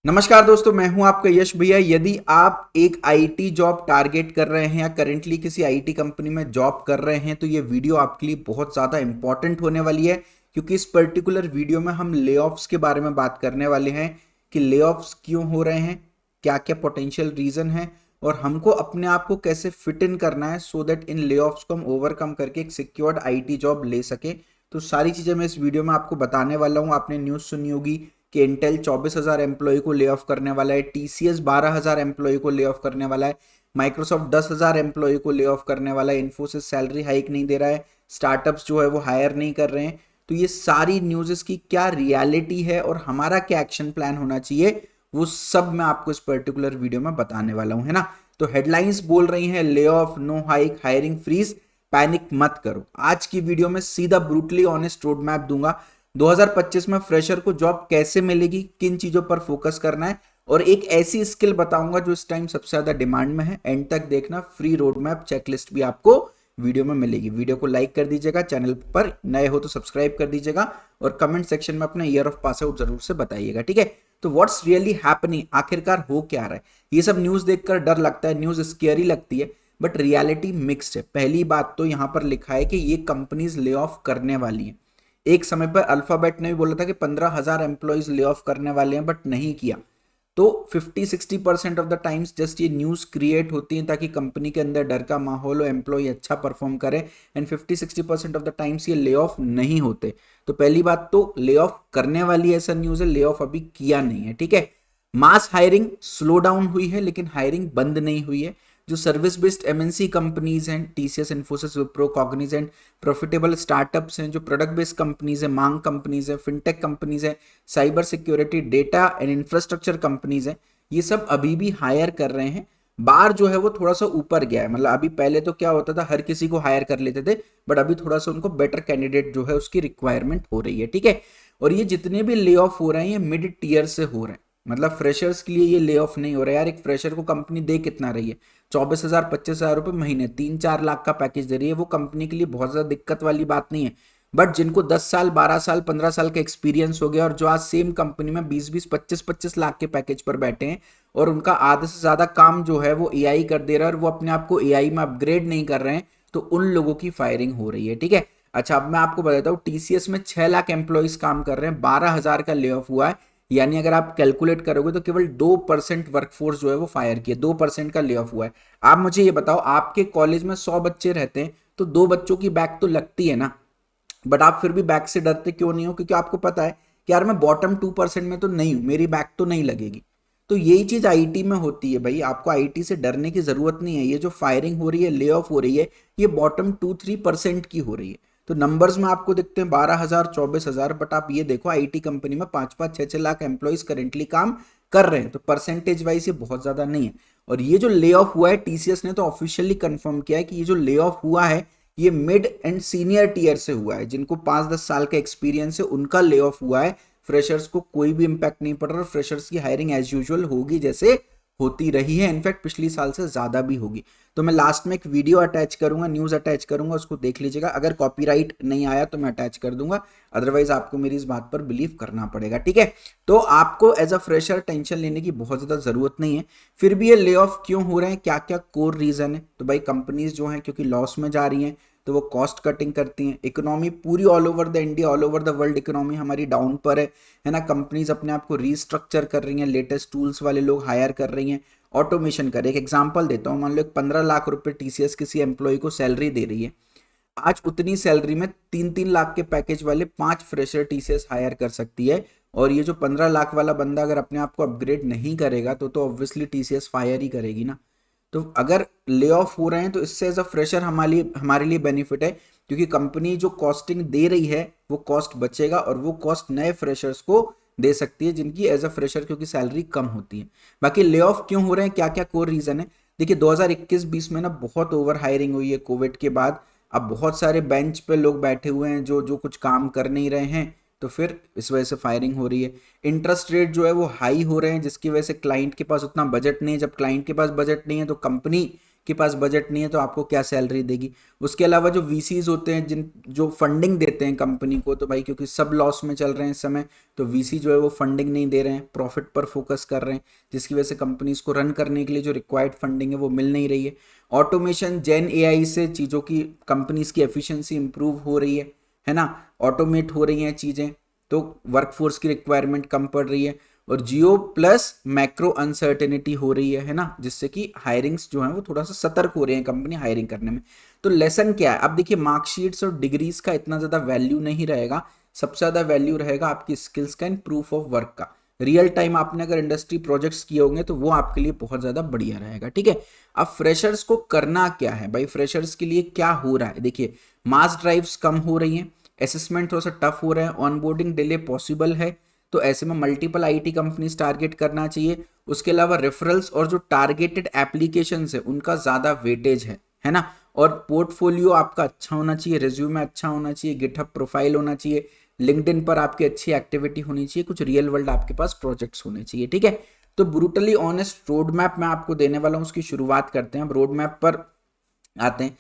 नमस्कार दोस्तों, मैं हूं आपका यश भैया। यदि आप एक आईटी जॉब टारगेट कर रहे हैं या करेंटली किसी आईटी कंपनी में जॉब कर रहे हैं तो ये वीडियो आपके लिए बहुत ज़्यादा इंपॉर्टेंट होने वाली है, क्योंकि इस पर्टिकुलर वीडियो में हम लेऑफ्स के बारे में बात करने वाले हैं कि लेऑफ्स क्यों हो रहे हैं, क्या क्या पोटेंशियल रीज़न है और हमको अपने आप को कैसे फिट इन करना है सो दैट इन लेऑफ्स को हम ओवरकम करके एक सिक्योर्ड आईटी जॉब ले सके। तो सारी चीज़ें मैं इस वीडियो में आपको बताने वाला हूँ। आपने न्यूज़ सुनी होगी कि इंटेल 24,000 एम्प्लॉय को ले ऑफ करने वाला है, टीसीएस 12,000 एम्प्लॉय को ले ऑफ करने वाला है, माइक्रोसॉफ्ट 10,000 एम्प्लॉय को ले ऑफ करने वाला है, इन्फोसिस सैलरी हाइक नहीं दे रहा है, स्टार्टअप्स जो है वो हायर नहीं कर रहे हैं। तो ये सारी न्यूज़ की क्या रियलिटी है और हमारा क्या एक्शन प्लान होना चाहिए, वो सब मैं आपको इस पर्टिकुलर वीडियो में बताने वाला हूँ, है ना। तो हेडलाइंस बोल रही हैं lay off, no hike, hiring freeze, panic मत करो। आज की वीडियो में सीधा ब्रूटली ऑनेस्ट रोड मैप दूंगा 2025 में फ्रेशर को जॉब कैसे मिलेगी, किन चीजों पर फोकस करना है और एक ऐसी स्किल बताऊंगा जो इस टाइम सबसे ज्यादा डिमांड में है। एंड तक देखना, फ्री रोड मैप चेकलिस्ट भी आपको वीडियो में मिलेगी। वीडियो को लाइक कर दीजिएगा, चैनल पर नए हो तो सब्सक्राइब कर दीजिएगा और कमेंट सेक्शन में अपना ईयर ऑफ पास आउट जरूर से बताइएगा, ठीक है। तो व्हाट्स रियली हैपनिंग, आखिरकार हो क्या रहा है। ये सब न्यूज देखकर डर लगता है, न्यूज स्केरी लगती है, बट रियलिटी मिक्स्ड है। पहली बात तो यहां पर लिखा है कि ये कंपनीज ले ऑफ करने वाली है। एक समय पर अल्फाबेट ने भी बोला था कि 15,000 एम्प्लॉयज ले ऑफ करने वाले हैं, बट नहीं किया। तो 50-60% ऑफ द टाइम्स जस्ट ये न्यूज क्रिएट होती है ताकि कंपनी के अंदर डर का माहौल हो, एम्प्लॉय अच्छा परफॉर्म करे। एंड 50-60% ऑफ द टाइम्स ये ले ऑफ नहीं होते। तो पहली बात तो ले ऑफ करने वाली ऐसा न्यूज है, ले ऑफ अभी किया नहीं है, ठीक है। मास हायरिंग स्लो डाउन हुई है लेकिन हायरिंग बंद नहीं हुई है। जो सर्विस बेस्ड एमएनसी कंपनीज हैं, TCS, Infosys, Wipro, Cognizant, profitable startups हैं, जो प्रोडक्ट बेस्ड कंपनीज है, मांग कंपनीज है, फिनटेक कंपनीज है, cyber security, data and infrastructure companies है, ये सब अभी भी हायर कर रहे हैं। बार जो है वो थोड़ा सा ऊपर गया है। मतलब अभी पहले तो क्या होता था, हर किसी को हायर कर लेते थे, बट अभी थोड़ा सा उनको बेटर कैंडिडेट जो है उसकी रिक्वायरमेंट हो रही है, ठीक है। और ये जितने भी ले ऑफ हो रहे हैं ये मिड टीयर से हो रहे हैं। मतलब फ्रेशर्स के लिए ये ले ऑफ नहीं हो रहा है। यार एक फ्रेशर को कंपनी दे कितना रही है, 24,000 25,000 रुपये महीने, 3-4 लाख का पैकेज दे रही है। वो कंपनी के लिए बहुत ज़्यादा दिक्कत वाली बात नहीं है। बट जिनको 10 साल, 12 साल, 15 साल का एक्सपीरियंस हो गया और जो आज सेम कंपनी में 20-20, 25-25 लाख के पैकेज पर बैठे हैं और उनका आधे से ज़्यादा काम जो है वो एआई कर दे रहा है और वो अपने आप को एआई में अपग्रेड नहीं कर रहे हैं, तो उन लोगों की फायरिंग हो रही है, ठीक है। अच्छा, अब मैं आपको बताता हूँ, टीसीएस में 6 लाख एम्प्लॉयज काम कर रहे हैं, 12,000 का ले ऑफ हुआ है। यानी अगर आप कैलकुलेट करोगे तो केवल 2% वर्कफोर्स जो है वो फायर किया, 2% का ले ऑफ हुआ है। आप मुझे ये बताओ, आपके कॉलेज में 100 बच्चे रहते हैं तो 2 बच्चों की बैक तो लगती है ना। बट आप फिर भी बैक से डरते क्यों नहीं हो? क्योंकि आपको पता है कि यार मैं बॉटम 2% में तो नहीं हूं, मेरी बैक तो नहीं लगेगी। तो यही चीज आईटी में होती है भाई। आपको आईटी से डरने की जरूरत नहीं है। ये जो फायरिंग हो रही है, ले ऑफ हो रही है, ये बॉटम 2-3% की हो रही है। तो नंबर्स में आपको दिखते हैं 12,000, 24,000, बट आप ये देखो आईटी कंपनी में 5-5, 6-6 लाख एम्प्लॉयज करेंटली काम कर रहे हैं। तो परसेंटेज वाइज ये बहुत ज्यादा नहीं है। और ये जो ले ऑफ हुआ है, टीसीएस ने तो ऑफिशियली कंफर्म किया है कि ये जो ले ऑफ हुआ है ये मिड एंड सीनियर टीयर से हुआ है। जिनको 5-10 साल का एक्सपीरियंस है उनका ले ऑफ हुआ है। फ्रेशर्स को कोई भी इंपैक्ट नहीं पड़ रहा। फ्रेशर्स की हायरिंग एज यूजुअल होगी जैसे होती रही है, इनफैक्ट पिछली साल से ज्यादा भी होगी। तो मैं लास्ट में एक वीडियो अटैच करूंगा, न्यूज अटैच करूंगा, उसको देख लीजिएगा। अगर कॉपीराइट नहीं आया तो मैं अटैच कर दूंगा, अदरवाइज आपको मेरी इस बात पर बिलीव करना पड़ेगा, ठीक है। तो आपको एज अ फ्रेशर टेंशन लेने की बहुत ज्यादा जरूरत नहीं है। फिर भी ये ले ऑफ क्यों हो रहे हैं, क्या क्या कोर रीजन है? तो भाई कंपनीज जो हैं क्योंकि लॉस में जा रही हैं तो वो कॉस्ट कटिंग करती हैं। इकोनॉमी पूरी all over the India, all over the world economy हमारी डाउन पर है ना। कंपनीज अपने आप को रीस्ट्रक्चर कर रही हैं, लेटेस्ट टूल्स वाले लोग हायर कर रही हैं, ऑटोमेशन कर। एक एग्जांपल देता हूँ, मान लो 15 लाख रुपए टीसीएस किसी एम्प्लॉय को सैलरी दे रही है। आज उतनी सैलरी में 3-3 लाख के पैकेज वाले 5 फ्रेशर टीसीएस हायर कर सकती है। और ये जो 15 लाख वाला बंदा अगर अपने आप को अपग्रेड नहीं करेगा तो ऑब्वियसली टीसीएस फायर ही करेगी ना। तो अगर ले ऑफ हो रहे हैं तो इससे एज अ फ्रेशर हमारे लिए बेनिफिट है, क्योंकि कंपनी जो कॉस्टिंग दे रही है वो कॉस्ट बचेगा और वो कॉस्ट नए फ्रेशर्स को दे सकती है जिनकी एज अ फ्रेशर क्योंकि सैलरी कम होती है। बाकी ले ऑफ क्यों हो रहे हैं, क्या क्या कोर रीजन है? देखिए 2021-20 में ना बहुत ओवर हायरिंग हुई है कोविड के बाद। अब बहुत सारे बेंच पे लोग बैठे हुए हैं जो जो कुछ काम कर नहीं रहे हैं, तो फिर इस वजह से फायरिंग हो रही है। इंटरेस्ट रेट जो है वो हाई हो रहे हैं जिसकी वजह से क्लाइंट के पास उतना बजट नहीं है। जब क्लाइंट के पास बजट नहीं है तो कंपनी के पास बजट नहीं है तो आपको क्या सैलरी देगी। उसके अलावा जो वीसीज होते हैं जिन जो फंडिंग देते हैं कंपनी को, तो भाई क्योंकि सब लॉस में चल रहे हैं इस समय, तो वीसी जो है वो फंडिंग नहीं दे रहे हैं, प्रॉफिट पर फोकस कर रहे हैं, जिसकी वजह से कंपनीज को रन करने के लिए जो रिक्वायर्ड फंडिंग है वो मिल नहीं रही है। ऑटोमेशन जेन एआई से चीज़ों की कंपनीज की एफिशिएंसी इंप्रूव हो रही है ना, ऑटोमेट हो रही हैं चीज़ें, तो वर्कफोर्स की रिक्वायरमेंट कम पड़ रही है। और जियो प्लस मैक्रो अनसर्टेनिटी हो रही है ना, जिससे कि हायरिंग्स जो है वो थोड़ा सा सतर्क हो रहे हैं कंपनी हायरिंग करने में। तो लेसन क्या है, अब देखिए मार्कशीट्स और डिग्रीज का इतना ज़्यादा वैल्यू नहीं रहेगा, सबसे ज़्यादा वैल्यू रहेगा आपकी स्किल्स का एंड प्रूफ ऑफ वर्क का। रियल टाइम आपने अगर इंडस्ट्री प्रोजेक्ट्स किए होंगे तो वो आपके लिए बहुत ज़्यादा बढ़िया रहेगा, ठीक है। अब फ्रेशर्स को करना क्या है भाई, फ्रेशर्स के लिए क्या हो रहा है, देखिए मास ड्राइव्स कम हो रही हैं, असेसमेंट थोड़ा सा टफ हो रहा है, ऑनबोर्डिंग डिले पॉसिबल है, तो ऐसे में मल्टीपल आईटी कंपनीज टारगेट करना चाहिए। उसके अलावा रेफरल्स और जो टारगेटेड एप्लीकेशंस है उनका ज़्यादा वेटेज है ना। और पोर्टफोलियो आपका अच्छा होना चाहिए, रिज्यूमे अच्छा होना चाहिए, गिटहब प्रोफाइल होना चाहिए, लिंक्डइन पर आपकी अच्छी एक्टिविटी होनी चाहिए, कुछ रियल वर्ल्ड आपके पास प्रोजेक्ट्स होने चाहिए, ठीक है। तो ब्रूटली ऑनेस्ट रोड मैप मैं आपको देने वाला हूँ, उसकी शुरुआत करते हैं। अब रोड मैप पर आते हैं।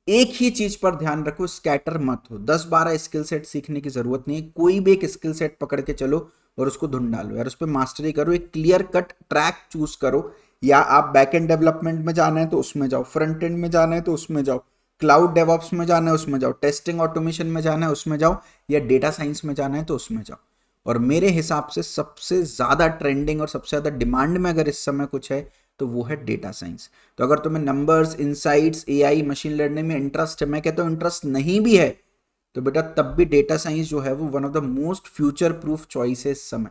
एक ही चीज पर ध्यान रखो, स्कैटर मत हो, 10-12 स्किल सेट सीखने की जरूरत नहीं है, कोई भी एक स्किल सेट पकड़ के चलो और उसको धुन डालो यार, उस पर मास्टरी करो, एक क्लियर कट ट्रैक चूज करो। या आप बैक एंड डेवलपमेंट में जाना है तो उसमें जाओ, फ्रंट एंड में जाना है तो उसमें जाओ, क्लाउड डेवऑप्स में जाना है उसमें जाओ, टेस्टिंग ऑटोमेशन में जाना है उसमें जाओ, या डेटा साइंस में जाना है तो उसमें जाओ। और मेरे हिसाब से सबसे ज़्यादा ट्रेंडिंग और सबसे ज़्यादा डिमांड में अगर इस समय कुछ है तो वो है डेटा साइंस। तो अगर तुम्हें numbers, insights, AI, machine learning में इंटरेस्ट है, मैं कहता हूँ इंटरेस्ट नहीं भी है तो बेटा तब भी डेटा साइंस जो है वो one of the most future proof choice है इस समय।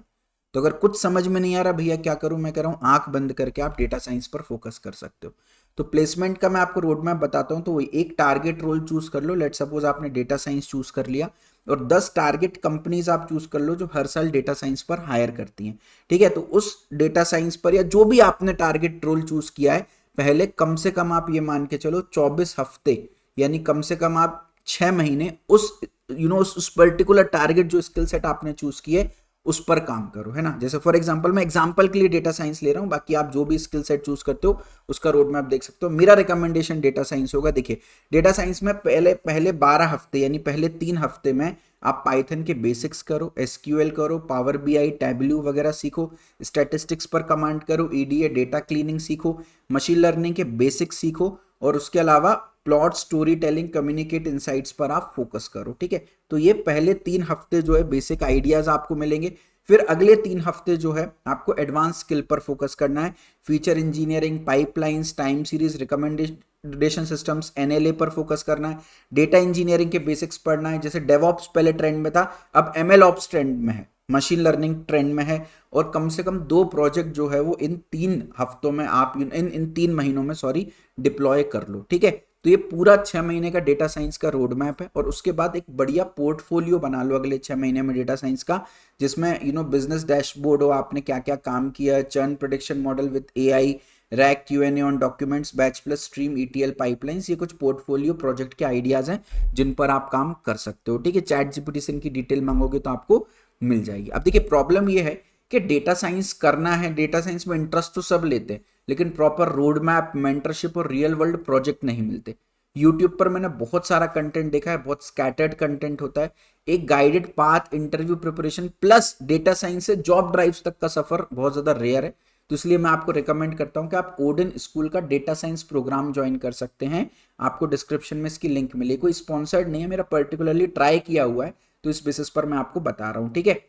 तो अगर कुछ समझ में नहीं आ रहा भैया क्या करूं, मैं कह रहा हूं आंख बंद करके आप डेटा साइंस पर फोकस कर सकते हो। तो प्लेसमेंट का मैं आपको रोड मैप बताता हूं, तो वही एक टारगेट रोल चूज कर लो, लेट सपोज आपने डेटा साइंस चूज कर लिया, और 10 टारगेट कंपनीज आप चूज कर लो जो हर साल डेटा साइंस पर हायर करती हैं, ठीक है। तो उस डेटा साइंस पर या जो भी आपने टारगेट रोल चूज किया है, पहले कम से कम आप ये मान के चलो 24 हफ्ते, यानी कम से कम आप 6 महीने उस उस पर्टिकुलर टारगेट जो स्किल सेट आपने चूज किए उस पर काम करो, है ना। जैसे फॉर एग्जांपल, मैं एग्जांपल के लिए डेटा साइंस ले रहा हूं, बाकी आप जो भी स्किल सेट चूज करते हो उसका रोड मैप देख सकते हो। मेरा रिकमेंडेशन डेटा साइंस होगा। देखिए डेटा साइंस में पहले 12 हफ्ते यानी पहले 3 हफ्ते में आप पाइथन के बेसिक्स करो, एसक्यूएल करो, पावर बीआई, टैबल्यू वगैरह सीखो, स्टैटिस्टिक्स पर कमांड करो, ईडीए डेटा क्लीनिंग सीखो, मशीन लर्निंग के बेसिक्स सीखो, और उसके अलावा plot, story telling, communicate, insights पर आप फोकस करो, ठीक है। तो ये पहले 3 हफ्ते जो है बेसिक आइडियाज आपको मिलेंगे। फिर अगले 3 हफ्ते जो है आपको एडवांस स्किल पर फोकस करना है, feature engineering, pipelines, time series, recommendation systems, NLA पर फोकस करना है, डेटा इंजीनियरिंग के बेसिक्स पढ़ना है, जैसे डेवऑप्स पहले ट्रेंड में था, अब एमएल ऑप्स ट्रेंड में है, मशीन लर्निंग ट्रेंड में है, और कम से कम 2 प्रोजेक्ट जो है वो इन 3 हफ्तों में आप इन 3 महीनों में सॉरी डिप्लॉय कर लो, ठीक है। तो ये पूरा 6 महीने का डेटा साइंस का रोड मैप है, और उसके बाद एक बढ़िया पोर्टफोलियो बना लो अगले 6 महीने में डेटा साइंस का, जिसमें बिजनेस डैशबोर्ड हो, आपने क्या क्या काम किया, churn prediction model with AI, rack Q&A on documents, batch plus stream, ETL pipelines, ये कुछ पोर्टफोलियो प्रोजेक्ट के आइडियाज हैं जिन पर आप काम कर सकते हो, ठीक है। चैट जीपीटी से इनकी डिटेल मांगोगे तो आपको मिल जाएगी। अब देखिए प्रॉब्लम ये है कि डेटा साइंस करना है, डेटा साइंस में इंटरेस्ट तो सब लेते हैं, लेकिन प्रॉपर रोड मैप, मेंटरशिप और रियल वर्ल्ड प्रोजेक्ट नहीं मिलते। यूट्यूब पर मैंने बहुत सारा कंटेंट देखा है, बहुत स्कैटर्ड कंटेंट होता है। एक guided path, interview preparation plus data science से जॉब ड्राइव्स तक का सफर बहुत ज्यादा रेयर है। तो इसलिए मैं आपको रिकमेंड करता हूं कि आप ओडिन स्कूल का डेटा साइंस प्रोग्राम ज्वाइन कर सकते हैं, आपको डिस्क्रिप्शन में इसकी लिंक मिलेगी। कोई स्पॉन्सर्ड नहीं है, मेरा पर्टिकुलरली ट्राई किया हुआ है, तो इस बेसिस पर मैं आपको बता रहा हूं, ठीक है।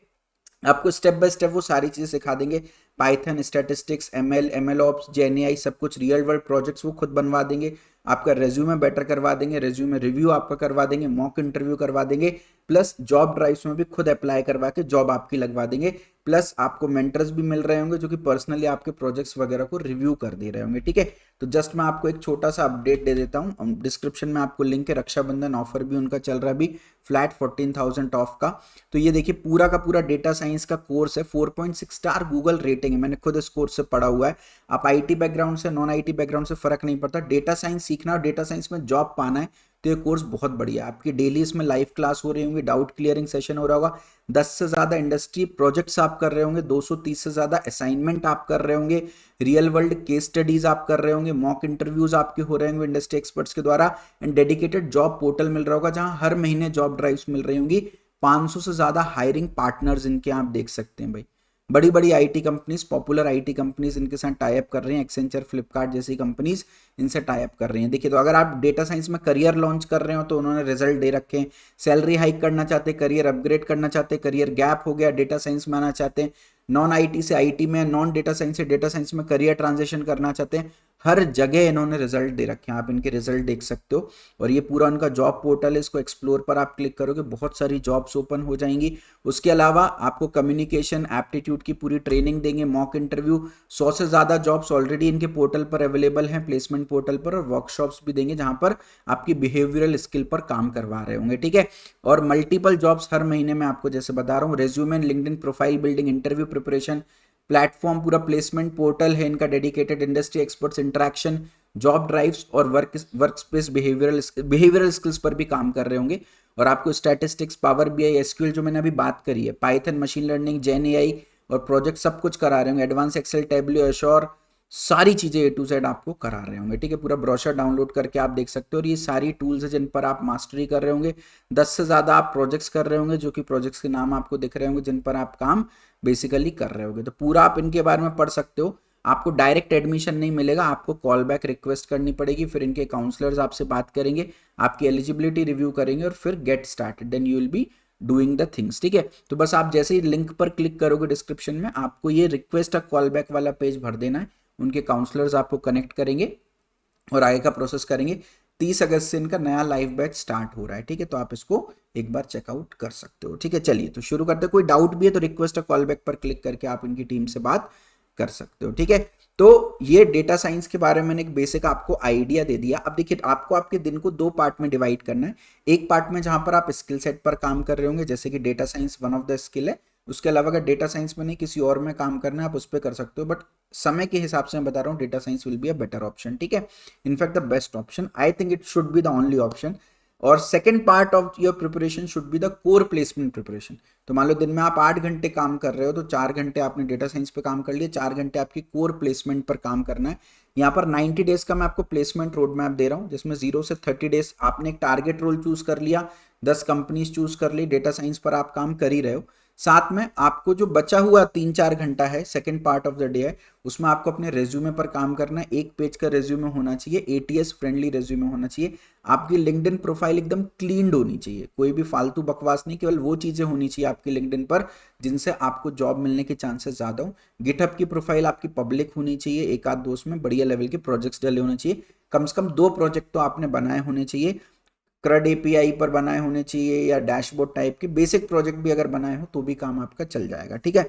आपको स्टेप बाय स्टेप वो सारी चीजें सिखा देंगे, पाइथन, स्टैटिस्टिक्स, एमएल ऑप्स, जेएनएआई, सब कुछ रियल वर्ल्ड प्रोजेक्ट्स वो खुद बनवा देंगे, आपका रेज्यूमे बेटर करवा देंगे, रेज्यूमे रिव्यू आपका करवा देंगे, मॉक इंटरव्यू करवा देंगे, प्लस जॉब ड्राइव्स में भी खुद अप्लाई करवा के जॉब आपकी लगवा देंगे, प्लस आपको मेंटर्स भी मिल रहे होंगे जो कि पर्सनली आपके प्रोजेक्ट्स वगैरह को रिव्यू कर दे रहे होंगे, ठीक है। तो जस्ट मैं आपको एक छोटा सा अपडेट दे देता हूँ, डिस्क्रिप्शन में आपको लिंक है, रक्षाबंधन ऑफर भी उनका चल रहा है अभी, फ्लैट 14,000 ऑफ का। तो ये देखिए पूरा का पूरा डेटा साइंस का कोर्स है, 4.6 स्टार गूगल रेटिंग है, मैंने खुद इस कोर्स से पढ़ा हुआ है। आप आईटी बैकग्राउंड से, नॉन आईटी बैकग्राउंड से फर्क नहीं पड़ता, डेटा साइंस सीखना और डेटा साइंस में जॉब पाना है तो ये कोर्स बहुत बढ़िया है। आपकी डेली इसमें लाइव क्लास हो रही होंगी, डाउट क्लियरिंग सेशन हो रहा होगा, 10 से ज़्यादा इंडस्ट्री प्रोजेक्ट्स आप कर रहे होंगे, 230 से ज़्यादा असाइनमेंट आप कर रहे होंगे, रियल वर्ल्ड केस स्टडीज आप कर रहे होंगे, मॉक इंटरव्यूज आपके हो रहे होंगे इंडस्ट्री एक्सपर्ट्स के द्वारा, एंड डेडिकेटेड जॉब पोर्टल मिल रहा होगा जहां हर महीने जॉब ड्राइव्स मिल रही होंगी। 500 से ज़्यादा हायरिंग पार्टनर्स इनके आप देख सकते हैं भाई। बड़ी बड़ी IT companies, popular IT companies इनके साथ टाई अप कर रही हैं, एक्सेंचर, फ्लिपकार्ट जैसी कंपनीज इनसे टाई अप कर रही हैं। देखिए, तो अगर आप डेटा साइंस में करियर लॉन्च कर रहे हो तो उन्होंने रिजल्ट दे रखे हैं। सैलरी हाइक करना चाहते हैं, करियर अपग्रेड करना चाहते हैं, करियर गैप हो गया, डेटा साइंस में आना चाहते हैं, नॉन आईटी से आईटी में, नॉन डेटा साइंस से डेटा साइंस में करियर ट्रांजिशन करना चाहते हैं, हर जगह इन्होंने रिजल्ट दे रखे हैं। आप इनके रिजल्ट देख सकते हो। और ये पूरा उनका जॉब पोर्टल है, इसको एक्सप्लोर पर आप क्लिक करोगे, बहुत सारी जॉब्स ओपन हो जाएंगी। उसके अलावा आपको कम्युनिकेशन एप्टीट्यूड की पूरी ट्रेनिंग देंगे, मॉक इंटरव्यू, 100 से ज़्यादा जॉब्स ऑलरेडी इनके पोर्टल पर अवेलेबल हैं, प्लेसमेंट पोर्टल पर, और वर्कशॉप्स भी देंगे जहां पर आपकी बिहेवियरल स्किल पर काम करवा रहे होंगे, ठीक है। और मल्टीपल जॉब्स हर महीने में आपको जैसे बता रहा हूँ, resume, LinkedIn profile building, interview preparation, platform पूरा प्लेसमेंट पोर्टल है इनका dedicated, industry experts interaction, job drives और वर्क स्पेस बिहेवियरल स्किल्स पर भी काम कर रहे होंगे। और आपको स्टैटिस्टिक्स, पावर बीआई, एसक्यूएल जो मैंने अभी बात करी है, पाइथन, मशीन लर्निंग, जेन एआई और प्रोजेक्ट सब कुछ करा रहे होंगे, एडवांस एक्सेल, टैब्ल्यू, एश्योर, सारी चीज़ें ए टू जेड आपको करा रहे होंगे, ठीक है। पूरा ब्रोशर डाउनलोड करके आप देख सकते हो। और ये सारी टूल्स है जिन पर आप मास्टरी कर रहे होंगे। 10 से ज़्यादा आप प्रोजेक्ट्स कर रहे होंगे, जो कि प्रोजेक्ट्स के नाम आपको दिख रहे होंगे जिन पर आप काम बेसिकली कर रहे होंगे। तो पूरा आप इनके बारे में पढ़ सकते हो। आपको डायरेक्ट एडमिशन नहीं मिलेगा, आपको कॉल बैक रिक्वेस्ट करनी पड़ेगी, फिर इनके काउंसलर्स आपसे बात करेंगे, आपकी एलिजिबिलिटी रिव्यू करेंगे और फिर get started, then you will be doing the things, ठीक है। तो बस आप जैसे ही लिंक पर क्लिक करोगे डिस्क्रिप्शन में, आपको ये रिक्वेस्ट कॉल बैक वाला पेज भर देना है। उनके काउंसलर्स आपको कनेक्ट करेंगे और आगे का प्रोसेस करेंगे। 30 अगस्त से इनका नया लाइव बैच स्टार्ट हो रहा है, ठीक है। तो आप इसको एक बार चेकआउट कर सकते हो, ठीक है। चलिए तो शुरू करते हैं। कोई डाउट भी है तो रिक्वेस्ट कॉल बैक पर क्लिक करके आप इनकी टीम से बात कर सकते हो, ठीक है। तो ये डेटा साइंस के बारे में मैंने एक बेसिक आपको आइडिया दे दिया। अब देखिए, आपको आपके दिन को 2 पार्ट में डिवाइड करना है। एक पार्ट में जहां पर आप स्किल सेट पर काम कर रहे होंगे, जैसे कि data science one of the skill है। उसके अलावा अगर डेटा साइंस में नहीं किसी और में काम करना है, आप उस पर कर सकते हो, बट समय के हिसाब से मैं बता रहा हूँ, data science will be a better option, ठीक है। In fact the best option, I think it should be the only option. और second part of your preparation should be the core placement preparation. तो मान लो दिन में आप 8 घंटे काम कर रहे हो, तो 4 घंटे आपने डेटा साइंस पे काम कर लिया, 4 घंटे आपकी कोर प्लेसमेंट पर काम करना है। यहाँ पर 90 डेज का मैं आपको प्लेसमेंट रोड मैप दे रहा हूँ, जिसमें 0 से 30 डेज आपने एक टारगेट रोल चूज कर लिया, 10 कंपनीज चूज कर ली, डेटा साइंस पर आप काम कर ही रहे हो। साथ में आपको जो बचा हुआ 3-4 घंटा है, second part of the day है, उसमें आपको अपने रेज्यूमे पर काम करना है। 1 पेज का रेज्यूमे होना चाहिए, एटीएस फ्रेंडली रेज्यूमे होना चाहिए। आपकी लिंक्डइन प्रोफाइल एकदम क्लीन्ड होनी चाहिए, कोई भी फालतू बकवास नहीं, केवल वो चीजें होनी चाहिए आपकी लिंक्डइन पर जिनसे आपको जॉब मिलने के चांसेस ज्यादा हो। गिटहब की प्रोफाइल आपकी पब्लिक होनी चाहिए, एक आध दोस्त में बढ़िया लेवल के प्रोजेक्ट्स डले होने चाहिए, कम से कम 2 प्रोजेक्ट तो आपने बनाए होने चाहिए, क्रड एपीआई पर बनाए होने चाहिए, या डैशबोर्ड टाइप के बेसिक प्रोजेक्ट भी अगर बनाए हो तो भी काम आपका चल जाएगा, ठीक है।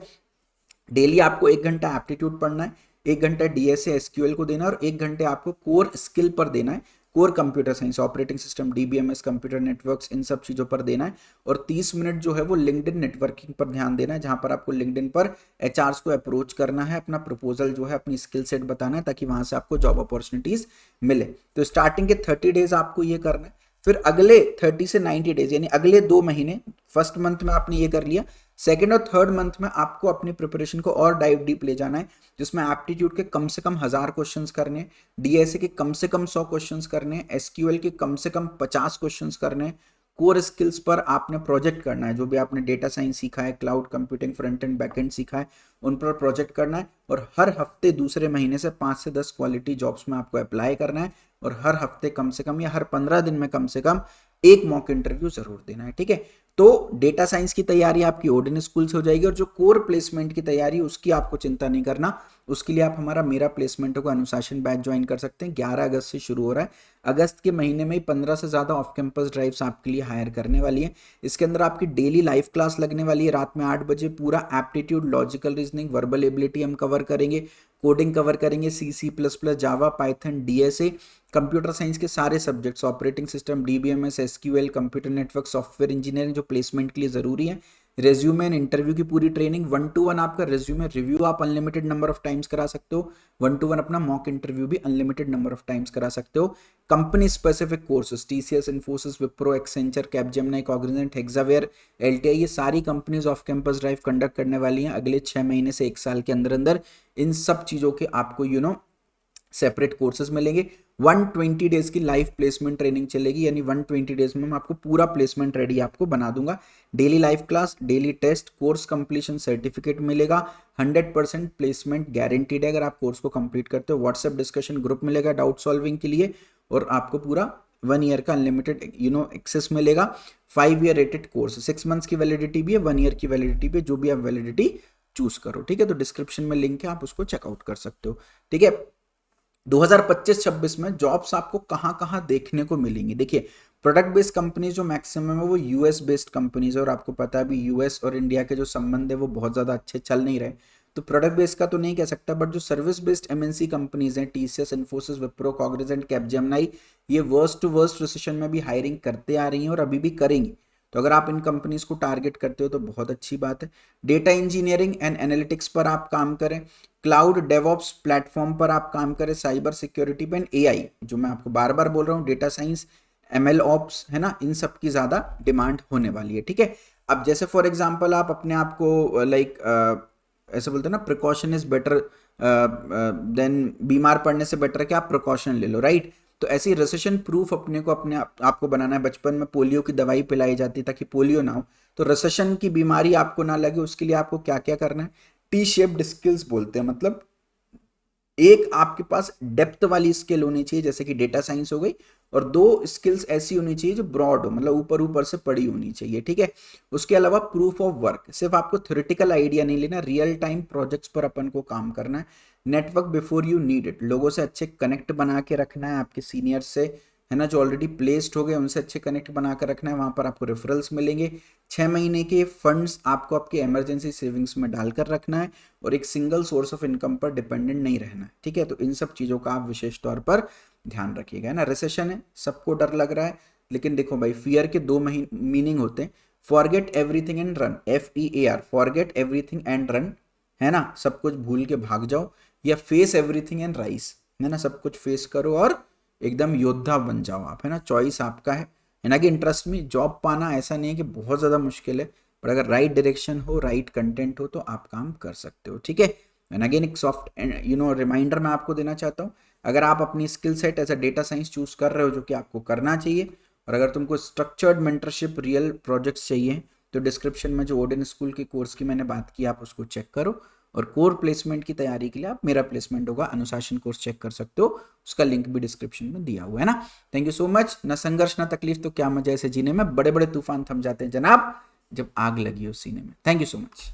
डेली आपको 1 घंटा एप्टीट्यूड पढ़ना है, 1 घंटा डीएसए एसक्यूएल को देना है, और 1 घंटे आपको कोर स्किल पर देना है, core computer science, operating system, DBMS, computer networks, इन सब चीजों पर देना है। और 30 मिनट जो है वो लिंक्डइन नेटवर्किंग पर ध्यान देना है, जहां पर आपको लिंक्डइन पर एचआरस को अप्रोच करना है, अपना प्रपोजल जो है, अपनी स्किल सेट बताना है, ताकि वहां से आपको जॉब अपॉर्चुनिटीज मिले। तो स्टार्टिंग के 30 डेज आपको ये करना है, फिर अगले 30 से 90 डेज यानी अगले 2 महीने, फर्स्ट मंथ में आपने ये कर लिया, सेकेंड और थर्ड मंथ में आपको अपनी प्रिपरेशन को और डाइव डीप ले जाना है, जिसमें एप्टीट्यूड के कम से कम 1000 क्वेश्चंस करने हैं, डीएसए के कम से कम 100 क्वेश्चंस करने हैं, एसक्यूएल के कम से कम 50 क्वेश्चंस करने हैं। कोर स्किल्स पर आपने प्रोजेक्ट करना है, जो भी आपने डेटा साइंस सीखा है, cloud computing, front end back and सीखा है, उन पर प्रोजेक्ट करना है। और हर हफ्ते दूसरे महीने से 5 से 10 क्वालिटी जॉब्स में आपको अप्लाई करना है, और हर हफ्ते कम से कम या हर 15 दिन में कम से कम एक मॉक इंटरव्यू जरूर देना है, ठीक है। तो डेटा साइंस की तैयारी आपकी ओडिन स्कूल से हो जाएगी, और जो कोर प्लेसमेंट की तैयारी उसकी आपको चिंता नहीं करना। उसके लिए आप हमारा मेरा प्लेसमेंट को अनुशासन बैच ज्वाइन कर सकते हैं। 11 अगस्त से शुरू हो रहा है। अगस्त के महीने में ही 15 से ज़्यादा ऑफ कैंपस ड्राइव्स आपके लिए हायर करने वाली है। इसके अंदर आपकी डेली लाइव क्लास लगने वाली है रात में 8 बजे। पूरा aptitude, logical reasoning, verbal ability हम कवर करेंगे, कोडिंग कवर करेंगे, C++, जावा, पाइथन, डीएसए, कंप्यूटर साइंस के सारे subjects, operating system, DBMS, SQL, computer network, software engineering जो प्लेसमेंट के लिए ज़रूरी है, रेज्यूमे एंड इंटरव्यू की पूरी ट्रेनिंग, 1-to-1 आपका रेज्यूमे रिव्यू आप अनलिमिटेड नंबर ऑफ टाइम्स करा सकते हो, 1-to-1 अपना मॉक इंटरव्यू भी अनलिमिटेड नंबर ऑफ टाइम्स करा सकते हो। Company specific courses TCS, Infosys, Wipro, Accenture, Capgemini, Cognizant, Hexaware, LTI, ये सारी companies off campus drive conduct करने वाली हैं अगले 6 महीने से 1 साल के अंदर अंदर। इन सब चीजों के आपको सेपरेट कोर्सेज मिलेंगे। 120 डेज की लाइव प्लेसमेंट ट्रेनिंग चलेगी, यानी 120 डेज में मैं आपको पूरा प्लेसमेंट रेडी आपको बना दूंगा। Daily live class, daily test, course completion certificate मिलेगा, 100% प्लेसमेंट गारंटीड है अगर आप कोर्स को कंप्लीट करते हो। व्हाट्सएप डिस्कशन ग्रुप मिलेगा डाउट सॉल्विंग के लिए, और आपको पूरा 1 ईयर का अनलिमिटेड एक्सेस मिलेगा। 5 ईयर रेटेड कोर्स, 6 मंथ्स की वैलिडिटी भी है, 1 ईयर की वैलिडिटी भी, जो भी आप वैलिडिटी चूज करो, ठीक है। तो डिस्क्रिप्शन में लिंक है, आप उसको चेकआउट कर सकते हो, ठीक है। 2025-26 में जॉब्स आपको कहां कहां देखने को मिलेंगी, देखिए प्रोडक्ट बेस्ड कंपनीज जो मैक्सिमम है वो यूएस बेस्ड कंपनीज है, और आपको पता है अभी यूएस और इंडिया के जो संबंध है वो बहुत ज्यादा अच्छे चल नहीं रहे, तो प्रोडक्ट बेस्ड का तो नहीं कह सकता, बट जो सर्विस बेस्ड एमएनसी कंपनीज हैं, TCS, Infosys, Wipro, Cognizant, Capgemini, ये वर्स्ट टू वर्स्ट रिसेशन में भी हायरिंग करते आ रही हैं और अभी भी करेंगी। तो अगर आप इन कंपनीज को टारगेट करते हो तो बहुत अच्छी बात है। डेटा इंजीनियरिंग एंड एनालिटिक्स पर आप काम करें, क्लाउड डेवऑप्स प्लेटफॉर्म पर आप काम करें, साइबर सिक्योरिटी पे, एआई जो मैं आपको बार बार बोल रहा हूँ, डेटा साइंस, एमएल ऑप्स, है ना, इन सब की ज्यादा डिमांड होने वाली है, ठीक है। अब जैसे फॉर एग्जांपल आप अपने आप को लाइक ऐसे बोलते हैं ना, प्रिकॉशन इज बेटर देन, बीमार पड़ने से बेटर है कि आप प्रिकॉशन ले लो, राइट। तो ऐसी रिसेशन प्रूफ अपने को अपने आपको बनाना है। बचपन में पोलियो की दवाई पिलाई जाती है ताकि पोलियो ना हो, तो रिसेशन की बीमारी आपको ना लगे, उसके लिए आपको क्या क्या करना है, टी शेप्ड स्किल्स बोलते हैं, मतलब एक आपके पास डेप्थ वाली स्किल होनी चाहिए जैसे कि डेटा साइंस हो गई, और 2 स्किल्स ऐसी होनी चाहिए जो ब्रॉड हो, मतलब ऊपर ऊपर से पड़ी होनी चाहिए, ठीक है। उसके अलावा प्रूफ ऑफ वर्क, सिर्फ आपको थ्योरेटिकल आइडिया नहीं लेना, रियल टाइम प्रोजेक्ट्स पर अपन को काम करना है। Network before you need it, लोगों से अच्छे कनेक्ट बना के रखना है, आपके सीनियर से, है ना, जो ऑलरेडी प्लेस्ड हो गए उनसे अच्छे कनेक्ट बना कर रखना है, वहां पर आपको रेफरल्स मिलेंगे। 6 महीने के फंड्स आपको आपके इमरजेंसी सेविंग्स में डालकर रखना है, और एक सिंगल सोर्स ऑफ इनकम पर डिपेंडेंट नहीं रहना है, ठीक है। तो इन सब चीज़ों का आप विशेष तौर पर ध्यान रखिएगा, है ना। रिसेशन है, सबको डर लग रहा है, लेकिन देखो भाई, फियर के 2 मीनिंग होते हैं, forget everything and run, FEAR, forget everything and run, है ना, सब कुछ भूल के भाग जाओ, या फेस एवरीथिंग एंड राइज, है ना, सब कुछ फेस करो और एकदम योद्धा बन जाओ आप, है ना। चॉइस आपका है ना, कि इंटरेस्ट में जॉब पाना ऐसा नहीं है कि बहुत ज़्यादा मुश्किल है, पर अगर राइट डायरेक्शन हो, राइट कंटेंट हो, तो आप काम कर सकते हो, ठीक है। एंड अगेन एक सॉफ्ट रिमाइंडर मैं आपको देना चाहता हूँ, अगर आप अपनी skill set as a data science choose कर रहे हो, जो कि आपको करना चाहिए, और अगर तुमको स्ट्रक्चर्ड मेंटरशिप, रियल प्रोजेक्ट्स चाहिए, तो डिस्क्रिप्शन में जो ओडेन स्कूल के कोर्स की मैंने बात की आप उसको चेक करो, और कोर प्लेसमेंट की तैयारी के लिए आप मेरा प्लेसमेंट होगा अनुशासन कोर्स चेक कर सकते हो, उसका लिंक भी डिस्क्रिप्शन में दिया हुआ है ना। Thank you so much. ना संघर्ष ना तकलीफ तो क्या मजा ऐसे जीने में, बड़े बड़े तूफान थम जाते हैं जनाब जब आग लगी हो सीने में। Thank you so much.